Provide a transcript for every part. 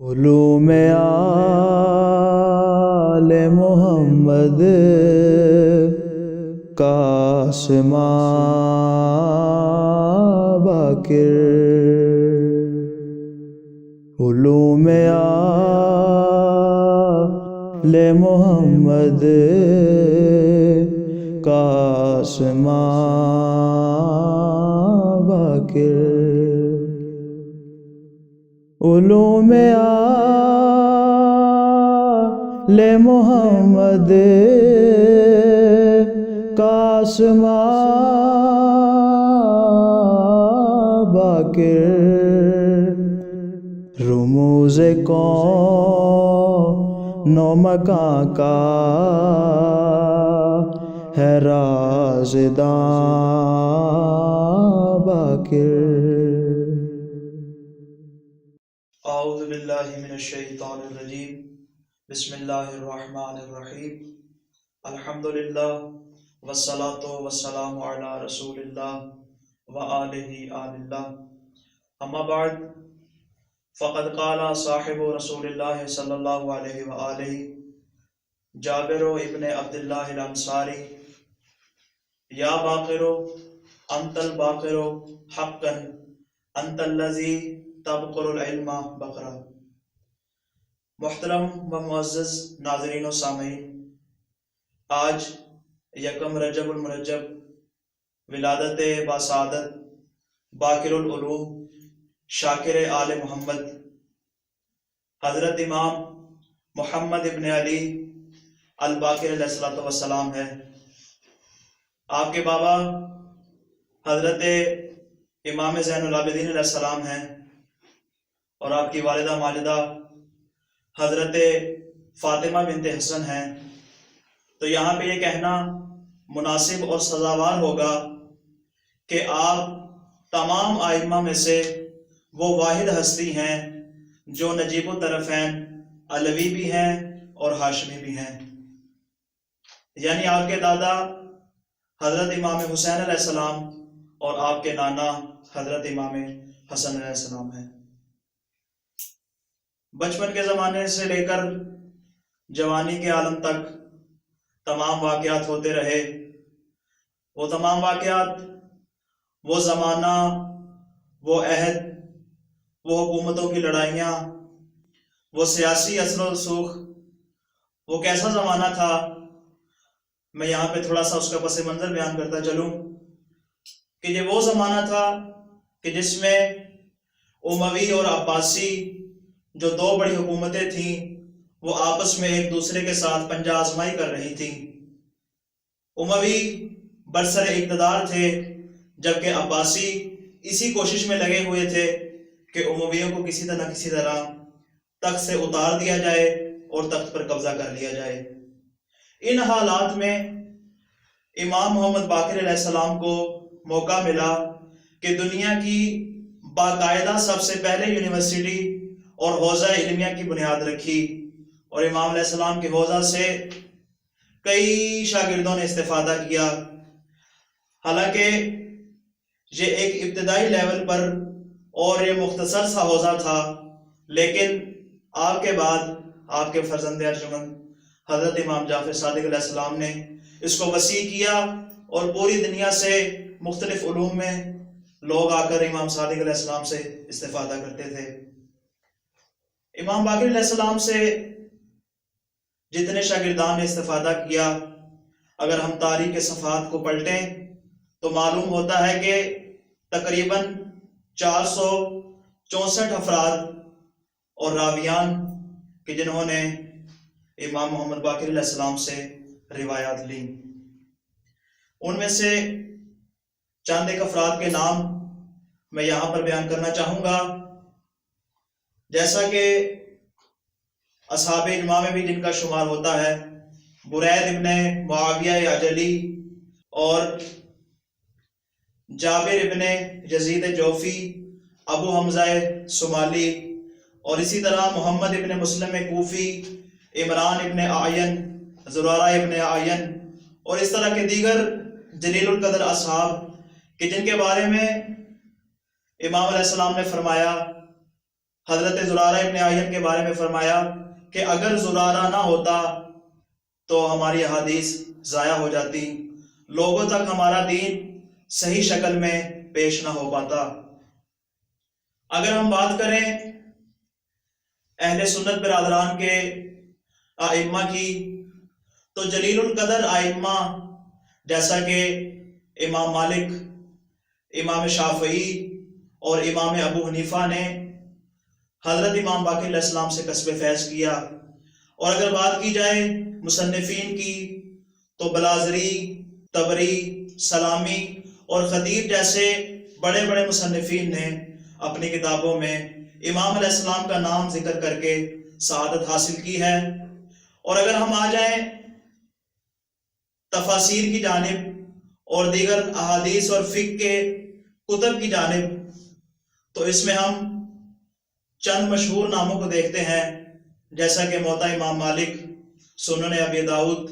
علوم آل محمد قاسماں باقر، علوم آل محمد قاسماں باقر، علوم آل محمد قاسماں باقر، رموز کون و مکان کا ہے رازداں باقر۔ اعوذ باللہ من الشیطان الرجیم، بسم اللہ الرحمن الرحیم، الحمدللہ والصلاة والسلام علی رسول اللہ وآلہ آل اللہ، اما بعد فقد قال صاحب رسول اللہ صلی اللہ علیہ وآلہ جابر ابن عبداللہ الانصاری، یا باقر انت الباقر حقا انت الذی تبقر العلم بقرہ۔ محترم و معزز ناظرین و سامعین، آج یکم رجب المرجب، ولادت باسعادت باقر العلوم شاکر آل محمد حضرت امام محمد ابن علی الباقر علیہ السلام ہے۔ آپ کے بابا حضرت امام زین العابدین علیہ السلام ہیں، اور آپ کی والدہ ماجدہ حضرت فاطمہ بنت حسن ہیں۔ تو یہاں پہ یہ کہنا مناسب اور سزاوار ہوگا کہ آپ تمام ائمہ میں سے وہ واحد ہستی ہیں جو نجیب الطرفین علوی بھی ہیں اور ہاشمی بھی ہیں، یعنی آپ کے دادا حضرت امام حسین علیہ السلام اور آپ کے نانا حضرت امام حسن علیہ السلام ہیں۔ بچپن کے زمانے سے لے کر جوانی کے عالم تک تمام واقعات ہوتے رہے۔ وہ تمام واقعات، وہ زمانہ، وہ عہد، وہ حکومتوں کی لڑائیاں، وہ سیاسی اثر و رسوخ، وہ کیسا زمانہ تھا، میں یہاں پہ تھوڑا سا اس کا پس منظر بیان کرتا چلوں کہ یہ وہ زمانہ تھا کہ جس میں اموی اور عباسی جو دو بڑی حکومتیں تھیں وہ آپس میں ایک دوسرے کے ساتھ پنجہ آزمائی کر رہی تھیں۔ اموی برسر اقتدار تھے، جبکہ عباسی اسی کوشش میں لگے ہوئے تھے کہ امویوں کو کسی طرح تخت سے اتار دیا جائے اور تخت پر قبضہ کر لیا جائے۔ ان حالات میں امام محمد باقر علیہ السلام کو موقع ملا کہ دنیا کی باقاعدہ سب سے پہلے یونیورسٹی اور حوزہ علمیہ کی بنیاد رکھی، اور امام علیہ السلام کے حوزہ سے کئی شاگردوں نے استفادہ کیا۔ حالانکہ یہ ایک ابتدائی لیول پر اور یہ مختصر سا حوزہ تھا، لیکن آپ کے بعد آپ کے فرزند ارجمند حضرت امام جعفر صادق علیہ السلام نے اس کو وسیع کیا، اور پوری دنیا سے مختلف علوم میں لوگ آ کر امام صادق علیہ السلام سے استفادہ کرتے تھے۔ امام باقر علیہ السلام سے جتنے شاگردان نے استفادہ کیا، اگر ہم تاریخ کے صفحات کو پلٹیں تو معلوم ہوتا ہے کہ تقریباً 464 افراد اور راویان کہ جنہوں نے امام محمد باقر علیہ السلام سے روایات لیں۔ ان میں سے چند ایک افراد کے نام میں یہاں پر بیان کرنا چاہوں گا، جیسا کہ اصحاب اجماع میں بھی جن کا شمار ہوتا ہے، برید ابن معاویہ اجلی اور جابر ابن یزید جوفی، ابو حمزہ صومالی، اور اسی طرح محمد ابن مسلم کوفی، عمران ابن اعین، زرارہ ابن اعین، اور اس طرح کے دیگر جلیل القدر اصحاب کہ جن کے بارے میں امام علیہ السلام نے فرمایا حضرت زرارہ ابن عین کے بارے میں فرمایا کہ اگر زرارہ نہ ہوتا تو ہماری احادیث ضائع ہو جاتی، لوگوں تک ہمارا دین صحیح شکل میں پیش نہ ہو پاتا۔ اگر ہم بات کریں اہل سنت برادران کے ائمہ کی، تو جلیل القدر ائمہ جیسا کہ امام مالک، امام شافعی اور امام ابو حنیفہ نے حضرت امام باقر علیہ السلام سے کسب فیض کیا۔ اور اگر بات کی جائے مصنفین کی تو بلازری، طبری، سلامی اور خطیب جیسے بڑے بڑے مصنفین نے اپنی کتابوں میں امام علیہ السلام کا نام ذکر کر کے سعادت حاصل کی ہے۔ اور اگر ہم آ جائیں تفاسیر کی جانب اور دیگر احادیث اور فقہ کے کتب کی جانب، تو اس میں ہم چند مشہور ناموں کو دیکھتے ہیں، جیسا کہ موطا امام مالک، سنن ابی داؤد،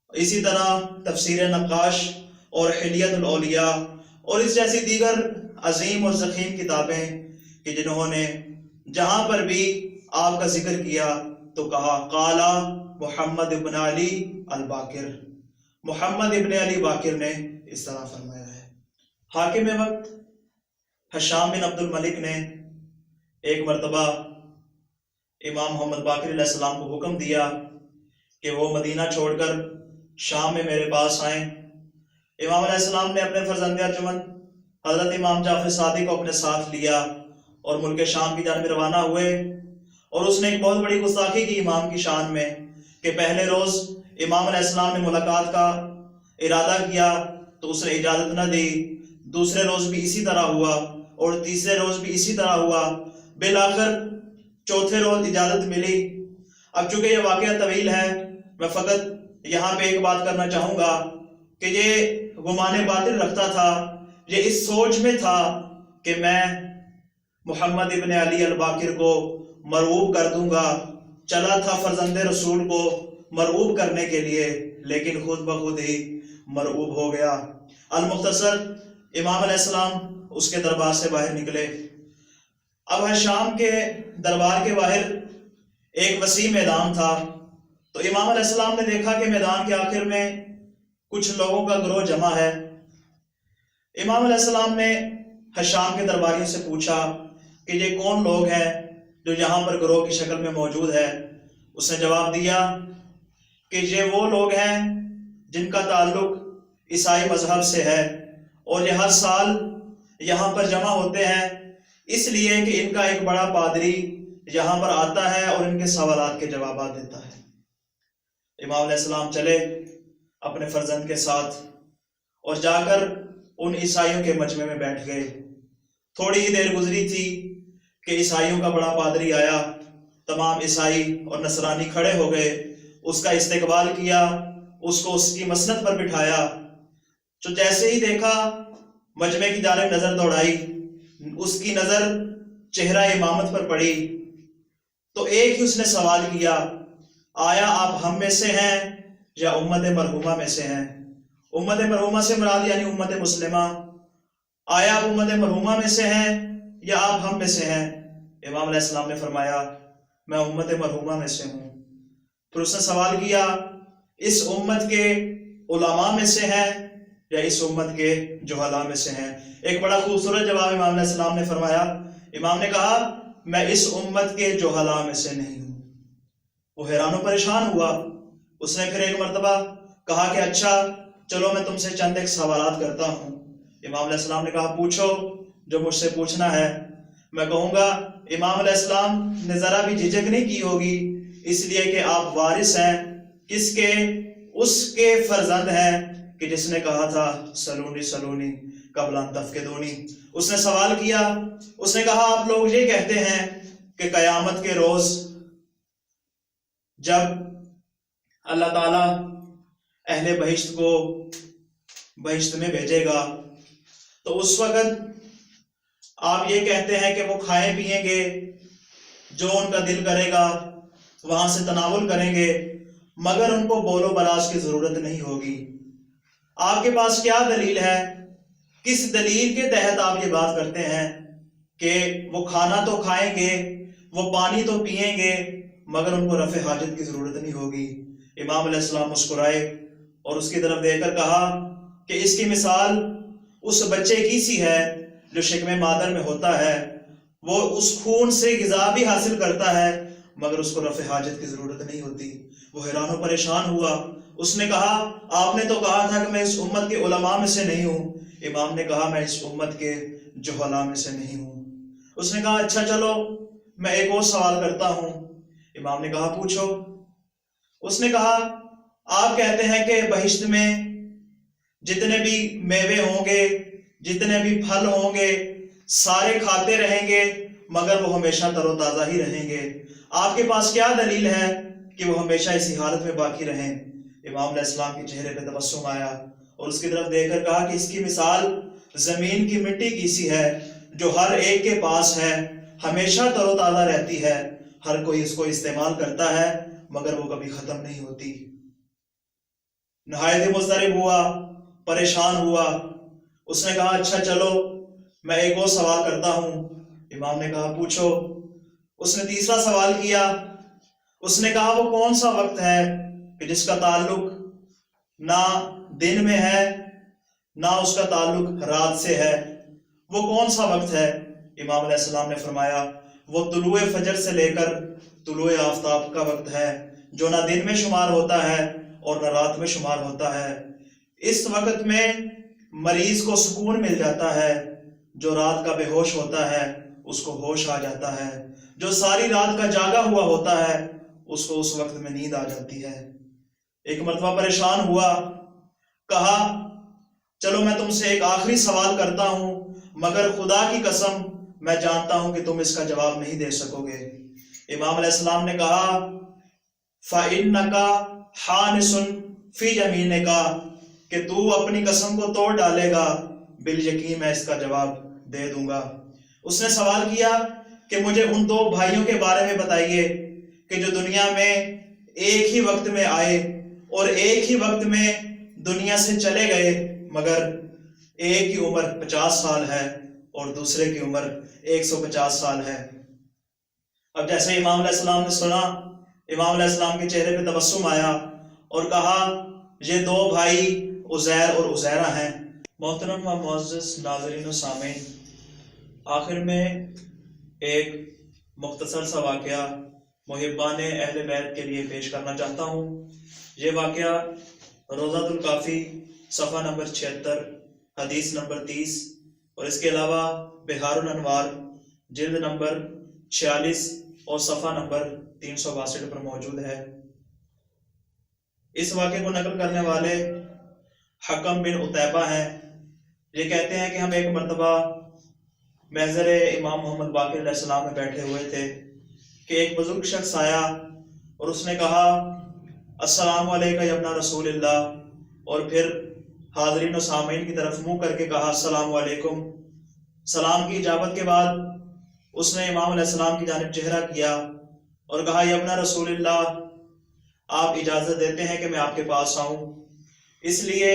اسی طرح تفسیر نقاش اور حلیت الاولیاء اور اس جیسی دیگر عظیم اور ضخیم کتابیں کہ جنہوں نے جہاں پر بھی آپ کا ذکر کیا تو کہا قال محمد ابن علی الباقر، محمد ابن علی باقر نے اس طرح فرمایا ہے۔ حاکم وقت حشام بن عبد الملک نے ایک مرتبہ امام محمد باقر علیہ السلام کو حکم دیا کہ وہ مدینہ چھوڑ کر شام میں میرے پاس آئیں۔ امام علیہ السلام نے اپنے فرزند ارجمند حضرت امام جعفر صادق کو اپنے ساتھ لیا اور ملک شام کی جانب روانہ ہوئے، اور اس نے ایک بہت بڑی گستاخی کی امام کی شان میں کہ پہلے روز امام علیہ السلام نے ملاقات کا ارادہ کیا تو اس نے اجازت نہ دی، دوسرے روز بھی اسی طرح ہوا اور تیسرے روز بھی اسی طرح ہوا، بالآخر چوتھے روز اجازت ملی۔ اب چونکہ یہ واقعہ طویل ہے، میں فقط یہاں پہ ایک بات کرنا چاہوں گا کہ یہ گمان باطل رکھتا تھا، یہ اس سوچ میں تھا کہ میں محمد ابن علی الباقر کو مرعوب کر دوں گا، چلا تھا فرزند رسول کو مرعوب کرنے کے لیے، لیکن خود بخود ہی مرعوب ہو گیا۔ المختصر امام علیہ السلام اس کے دربار سے باہر نکلے۔ اب شام کے دربار کے باہر ایک وسیع میدان تھا، تو امام علیہ السلام نے دیکھا کہ میدان کے آخر میں کچھ لوگوں کا گروہ جمع ہے۔ امام علیہ السلام نے حشام کے درباریوں سے پوچھا کہ یہ کون لوگ ہیں جو یہاں پر گروہ کی شکل میں موجود ہے؟ اس نے جواب دیا کہ یہ وہ لوگ ہیں جن کا تعلق عیسائی مذہب سے ہے، اور یہ ہر سال یہاں پر جمع ہوتے ہیں اس لیے کہ ان کا ایک بڑا پادری یہاں پر آتا ہے اور ان کے سوالات کے جوابات دیتا ہے۔ امام علیہ السلام چلے اپنے فرزند کے ساتھ اور جا کر ان عیسائیوں کے مجمع میں بیٹھ گئے۔ تھوڑی ہی دیر گزری تھی کہ عیسائیوں کا بڑا پادری آیا، تمام عیسائی اور نصرانی کھڑے ہو گئے، اس کا استقبال کیا، اس کو اس کی مسند پر بٹھایا۔ تو جیسے ہی دیکھا مجمع کی جانب نظر دوڑائی، اس کی نظر چہرہ امامت پر پڑی، تو ایک ہی اس نے سوال کیا، آیا آپ ہم میں سے ہیں یا امت مرحومہ میں سے ہیں؟ امت مرحومہ سے مراد یعنی امت مسلمہ، آیا آپ امت مرحومہ میں سے ہیں یا آپ ہم میں سے ہیں؟ امام علیہ السلام نے فرمایا میں امت مرحومہ میں سے ہوں۔ پھر اس نے سوال کیا اس امت کے علماء میں سے ہیں یا اس امت کے جہلاء میں سے ہیں؟ ایک بڑا خوبصورت جواب امام علیہ السلام نے فرمایا، امام نے کہا میں اس امت کے جہلاء میں سے نہیں ہوں۔ وہ حیران و پریشان ہوا۔ اس نے پھر ایک مرتبہ کہا کہ اچھا چلو میں تم سے چند ایک سوالات کرتا ہوں۔ امام علیہ السلام نے کہا پوچھو جو مجھ سے پوچھنا ہے۔ میں کہوں گا امام علیہ السلام نے ذرا بھی جھجک نہیں کی ہوگی، اس لیے کہ آپ وارث ہیں کس کے؟ اس کے فرزند ہیں کہ جس نے کہا تھا سلونی سلونی قبل ان تفقدونی۔ اس نے سوال کیا، اس نے کہا آپ لوگ یہ کہتے ہیں کہ قیامت کے روز جب اللہ تعالیٰ اہل بہشت کو بہشت میں بھیجے گا تو اس وقت آپ یہ کہتے ہیں کہ وہ کھائیں پیئیں گے، جو ان کا دل کرے گا وہاں سے تناول کریں گے، مگر ان کو بول و براز کی ضرورت نہیں ہوگی۔ آپ کے پاس کیا دلیل ہے؟ کس دلیل کے تحت آپ یہ بات کرتے ہیں؟ کہ وہ کھانا تو کھائیں گے، وہ پانی تو پئیں گے، مگر ان کو رفع حاجت کی ضرورت نہیں ہوگی۔ امام علیہ السلام مسکرائے اور اس کی طرف دیکھ کر کہا کہ اس کی مثال اس بچے کی سی ہے جو شکم مادر میں ہوتا ہے، وہ اس خون سے غذا بھی حاصل کرتا ہے مگر اس کو رفع حاجت کی ضرورت نہیں ہوتی۔ وہ حیران و پریشان ہوا، اس نے کہا آپ نے تو کہا تھا کہ میں اس امت کے علماء میں سے نہیں ہوں۔ امام نے کہا میں اس امت کے جہلاء میں سے نہیں ہوں۔ اس نے کہا اچھا چلو میں ایک اور سوال کرتا ہوں۔ امام نے کہا پوچھو۔ اس نے کہا آپ کہتے ہیں کہ بہشت میں جتنے بھی میوے ہوں گے، جتنے بھی پھل ہوں گے، سارے کھاتے رہیں گے مگر وہ ہمیشہ تر و تازہ ہی رہیں گے۔ آپ کے پاس کیا دلیل ہے کہ وہ ہمیشہ اسی حالت میں باقی رہیں؟ امام علیہ السلام کے چہرے پہ تبسم آیا اور اس کی طرف دیکھ کر کہا کہ اس کی مثال زمین کی مٹی کی سی ہے جو ہر ایک کے پاس ہے، ہمیشہ تر و تازہ رہتی ہے، ہر کوئی اس کو استعمال کرتا ہے مگر وہ کبھی ختم نہیں ہوتی۔ نہایت ہی مضطرب ہوا، پریشان ہوا۔ اس نے کہا اچھا چلو میں ایک اور سوال کرتا ہوں۔ امام نے کہا پوچھو۔ اس نے تیسرا سوال کیا۔ اس نے کہا وہ کون سا وقت ہے کہ جس کا تعلق نہ دن میں ہے نہ اس کا تعلق رات سے ہے؟ وہ کون سا وقت ہے؟ امام علیہ السلام نے فرمایا وہ طلوع فجر سے لے کر طلوع آفتاب کا وقت ہے، جو نہ دن میں شمار ہوتا ہے اور نہ رات میں شمار ہوتا ہے۔ اس وقت میں مریض کو سکون مل جاتا ہے، جو رات کا بے ہوش ہوتا ہے اس کو ہوش آ جاتا ہے، جو ساری رات کا جاگا ہوا ہوتا ہے اس کو اس وقت میں نیند آ جاتی ہے۔ ایک مرتبہ پریشان ہوا، کہا چلو میں تم سے ایک آخری سوال کرتا ہوں مگر خدا کی قسم میں جانتا ہوں کہ تم اس کا جواب نہیں دے سکو گے۔ امام علیہ السلام نے کہا فَإِنَّكَ حَانِسٌ فِي يَمِينِكَ کہ تو اپنی قسم کو توڑ ڈالے گا، بالیقین میں اس کا جواب دے دوں گا۔ اس نے سوال کیا کہ مجھے ان دو بھائیوں کے بارے میں بتائیے کہ جو دنیا میں ایک ہی وقت میں آئے اور ایک ہی وقت میں دنیا سے چلے گئے مگر ایک کی عمر 50 سال ہے اور دوسرے کی عمر 150 سال ہے۔ اب جیسے امام علیہ السلام نے سنا، امام علیہ السلام کے چہرے پہ تبسم آیا اور کہا یہ دو بھائی عزیر اور عزیرہ ہیں۔ محترم و معزز ناظرین و سامعین، آخر میں ایک مختصر سا واقعہ محبان اہل بیت کے لیے پیش کرنا چاہتا ہوں۔ یہ واقعہ روضۃ الکافی صفحہ نمبر 76 حدیث نمبر 30 اور اس کے علاوہ بہار الانوار جلد نمبر 46 اور صفحہ نمبر 362 پر موجود ہے۔ اس واقعے کو نقل کرنے والے حکم بن عتیبہ ہیں۔ یہ کہتے ہیں کہ ہم ایک مرتبہ محضر امام محمد باقر علیہ السلام میں بیٹھے ہوئے تھے کہ ایک بزرگ شخص آیا اور اس نے کہا السلام علیکم یا ابن رسول اللہ، اور پھر حاضرین و سامعین کی طرف منہ کر کے کہا السلام علیکم۔ سلام کی اجابت کے بعد اس نے امام علیہ السلام کی جانب چہرہ کیا اور کہا یا ابن رسول اللہ، آپ اجازت دیتے ہیں کہ میں آپ کے پاس آؤں؟ اس لیے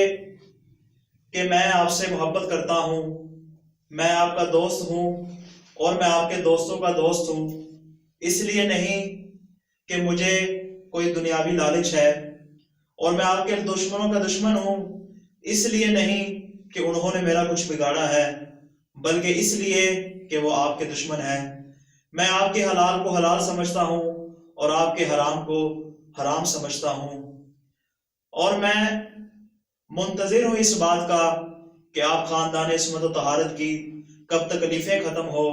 کہ میں آپ سے محبت کرتا ہوں، میں آپ کا دوست ہوں اور میں آپ کے دوستوں کا دوست ہوں۔ اس لیے نہیں کہ مجھے کوئی دنیاوی لالچ ہے، اور میں آپ کے دشمنوں کا دشمن ہوں اس لیے نہیں کہ انہوں نے میرا کچھ بگاڑا ہے، بلکہ اس لیے کہ وہ آپ کے دشمن ہیں۔ میں آپ کے حلال کو حلال سمجھتا ہوں اور آپ کے حرام کو حرام سمجھتا ہوں، اور میں منتظر ہوں اس بات کا کہ آپ خاندان عصمت و طہارت کی کب تکلیفیں ختم ہو۔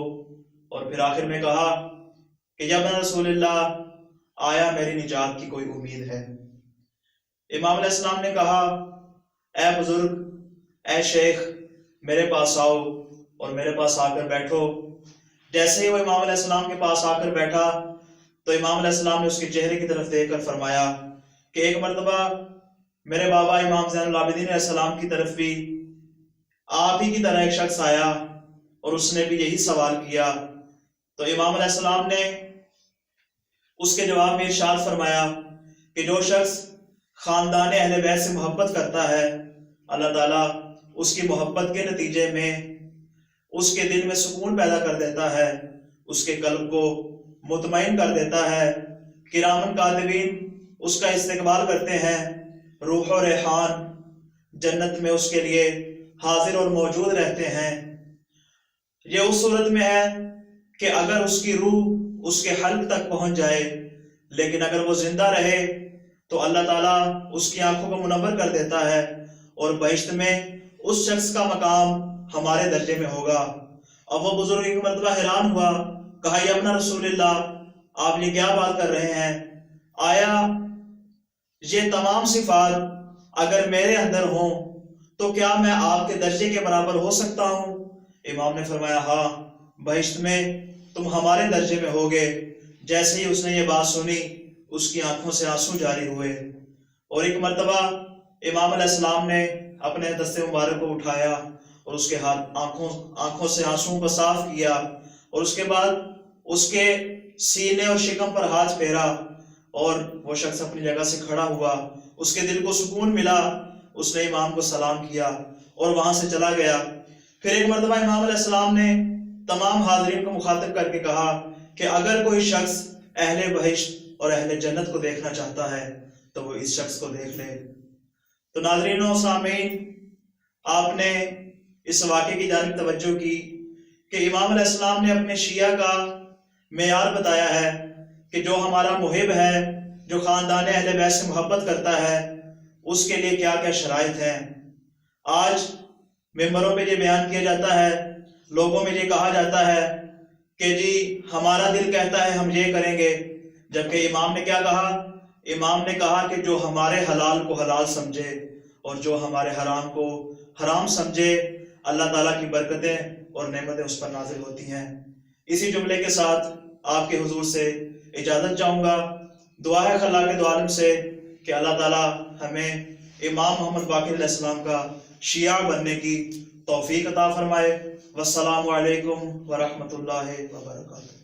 اور پھر آخر میں کہا کہ یا ابن رسول اللہ، آیا میری نجات کی کوئی امید ہے؟ امام علیہ السلام نے کہا اے بزرگ، اے شیخ، میرے پاس آؤ اور میرے پاس آ کر بیٹھو۔ جیسے ہی وہ امام علیہ السلام کے پاس آ کر بیٹھا تو امام علیہ السلام نے اس کے چہرے کی طرف دیکھ کر فرمایا کہ ایک مرتبہ میرے بابا امام زین العابدین علیہ السلام کی طرف بھی آپ ہی کی طرح ایک شخص آیا اور اس نے بھی یہی سوال کیا۔ تو امام علیہ السلام نے اس کے جواب میں ارشاد فرمایا کہ جو شخص خاندان اہل بیت سے محبت کرتا ہے، اللہ تعالیٰ اس کی محبت کے نتیجے میں اس کے دل میں سکون پیدا کر دیتا ہے، اس کے قلب کو مطمئن کر دیتا ہے۔ کرامن کاتبین اس کا استقبال کرتے ہیں، روح و ریحان جنت میں اس کے لیے حاضر اور موجود رہتے ہیں۔ یہ اس صورت میں ہے کہ اگر اس کی روح اس کے حلق تک پہنچ جائے، لیکن اگر وہ زندہ رہے تو اللہ تعالیٰ اس کی آنکھوں کو منور کر دیتا ہے اور بہشت میں اس شخص کا مقام ہمارے درجے میں ہوگا۔ اب وہ بزرگ ایک مرتبہ حیران ہوا، کہا یا ابن رسول اللہ، آپ یہ کیا بات کر رہے ہیں؟ آیا یہ تمام صفات اگر میرے اندر ہوں تو کیا میں آپ کے درجے کے برابر ہو سکتا ہوں؟ امام نے فرمایا ہاں، بہشت میں تم ہمارے درجے میں ہوگے۔ جیسے ہی اس نے یہ بات سنی، اس کی آنکھوں سے آنسو جاری ہوئے، اور ایک مرتبہ امام علیہ السلام نے اپنے دست مبارک کو اٹھایا اور اس کے آنکھوں سے آنسو کو صاف کیا، اور اس کے بعد اس کے سینے اور شکم پر ہاتھ پھیرا، اور وہ شخص اپنی جگہ سے کھڑا ہوا۔ اس کے دل کو سکون ملا، اس نے امام کو سلام کیا اور وہاں سے چلا گیا۔ پھر ایک مرتبہ امام علیہ السلام نے تمام حاضرین کو مخاطب کر کے کہا کہ اگر کوئی شخص اہل بہشت اور اہل جنت کو دیکھنا چاہتا ہے تو وہ اس شخص کو دیکھ لے۔ تو ناظرین و سامعین، آپ نے اس واقعے کی جانب توجہ کی کہ امام علیہ السلام نے اپنے شیعہ کا معیار بتایا ہے کہ جو ہمارا محب ہے، جو خاندان اہل بیت سے محبت کرتا ہے، اس کے لیے کیا کیا شرائط ہیں۔ آج ممبروں پہ یہ بیان کیا جاتا ہے، لوگوں میں یہ کہا جاتا ہے کہ جی ہمارا دل کہتا ہے ہم یہ کریں گے، جبکہ امام نے کیا کہا؟ امام نے کہا کہ جو ہمارے حلال کو حلال سمجھے اور جو ہمارے حرام کو حرام سمجھے، اللہ تعالیٰ کی برکتیں اور نعمتیں اس پر نازل ہوتی ہیں۔ اسی جملے کے ساتھ آپ کے حضور سے اجازت چاہوں گا۔ دعا ہے خلاق دو عالم سے کہ اللہ تعالیٰ ہمیں امام محمد باقر علیہ السلام کا شیعہ بننے کی توفیق عطا فرمائے۔ والسلام علیکم ورحمۃ اللہ وبرکاتہ۔